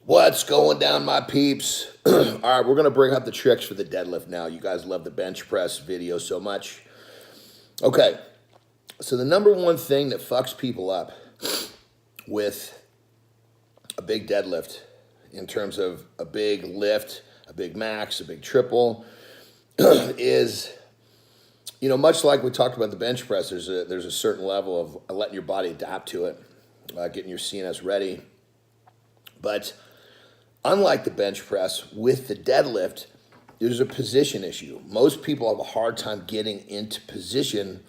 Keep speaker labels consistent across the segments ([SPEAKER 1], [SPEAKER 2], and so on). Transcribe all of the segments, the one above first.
[SPEAKER 1] What's going down, my peeps? All right, we're going to bring up the tricks for the deadlift now. You guys love the bench press video so much. Okay, so the number one thing that fucks people up with a big deadlift in terms of a big lift, a big max, a big triple is, you know, much like we talked about the bench press, there's a certain level of letting your body adapt to it, getting your CNS ready. But unlike the bench press, with the deadlift, there's a position issue. Most people have a hard time getting into position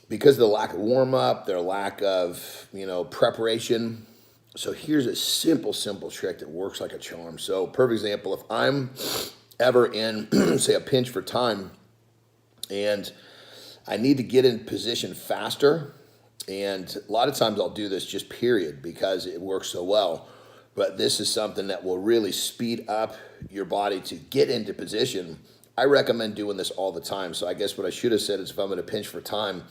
[SPEAKER 1] because of the lack of warm-up, their lack of, preparation. So here's a simple trick that works like a charm. So perfect example, if I'm ever in, say, a pinch for time and I need to get in position faster, and a lot of times I'll do this just period because it works so well. But this is something that will really speed up your body to get into position. I recommend doing this all the time. So I guess what I should have said is if I'm in a pinch for time,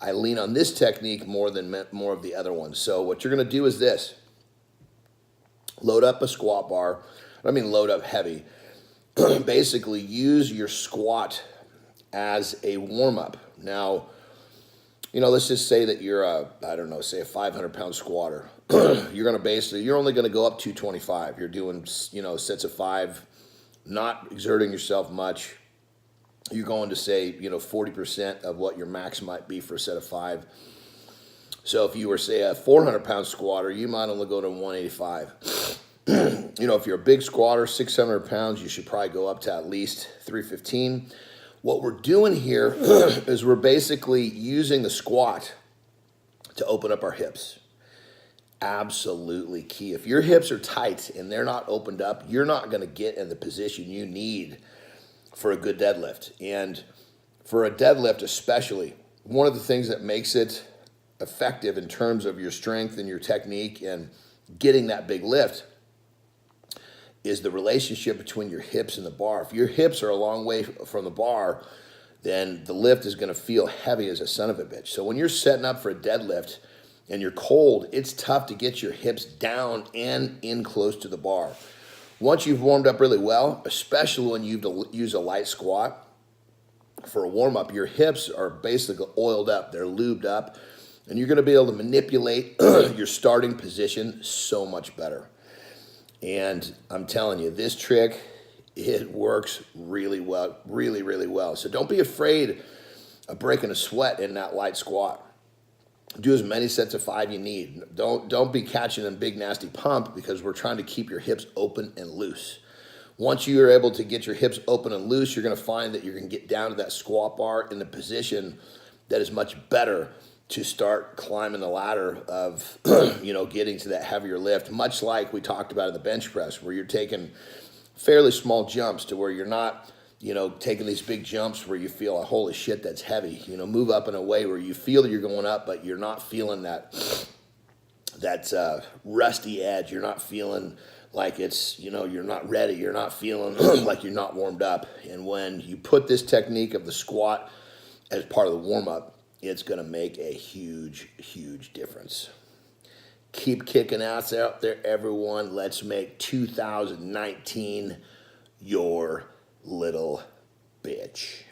[SPEAKER 1] I lean on this technique more of the other ones. So what you're going to do is this. Load up a squat bar. I mean load up heavy. Basically use your squat as a warm-up. Now, let's just say that you're say a 500-pound squatter. You're only going to go up 225. You're doing, sets of 5, not exerting yourself much. You're going to say, 40% of what your max might be for a set of 5. So if you were, say, a 400-pound squatter, you might only go to 185. If you're a big squatter, 600 pounds, you should probably go up to at least 315. What we're doing here is we're basically using the squat to open up our hips. Absolutely key. If your hips are tight and they're not opened up, you're not going to get in the position you need for a good deadlift. And for a deadlift especially, one of the things that makes it effective in terms of your strength and your technique and getting that big lift is the relationship between your hips and the bar. If your hips are a long way from the bar, then the lift is going to feel heavy as a son of a bitch. So when you're setting up for a deadlift and you're cold, it's tough to get your hips down and in close to the bar. Once you've warmed up really well, especially when you use a light squat for a warm-up, your hips are basically oiled up, they're lubed up, and you're going to be able to manipulate your starting position so much better. And I'm telling you, this trick, it works really well, really, really well. So don't be afraid of breaking a sweat in that light squat. Do as many sets of 5 you need. Don't be catching a big nasty pump because we're trying to keep your hips open and loose. Once you are able to get your hips open and loose, you're going to find that you're going to get down to that squat bar in the position that is much better to start climbing the ladder of, getting to that heavier lift, much like we talked about in the bench press, where you're taking fairly small jumps to where you're not, taking these big jumps where you feel, holy shit, that's heavy. Move up in a way where you feel that you're going up, but you're not feeling that rusty edge. You're not feeling like it's, you're not ready. You're not feeling like you're not warmed up. And when you put this technique of the squat as part of the warm-up, it's going to make a huge, huge difference. Keep kicking ass out there, everyone. Let's make 2019 your little bitch.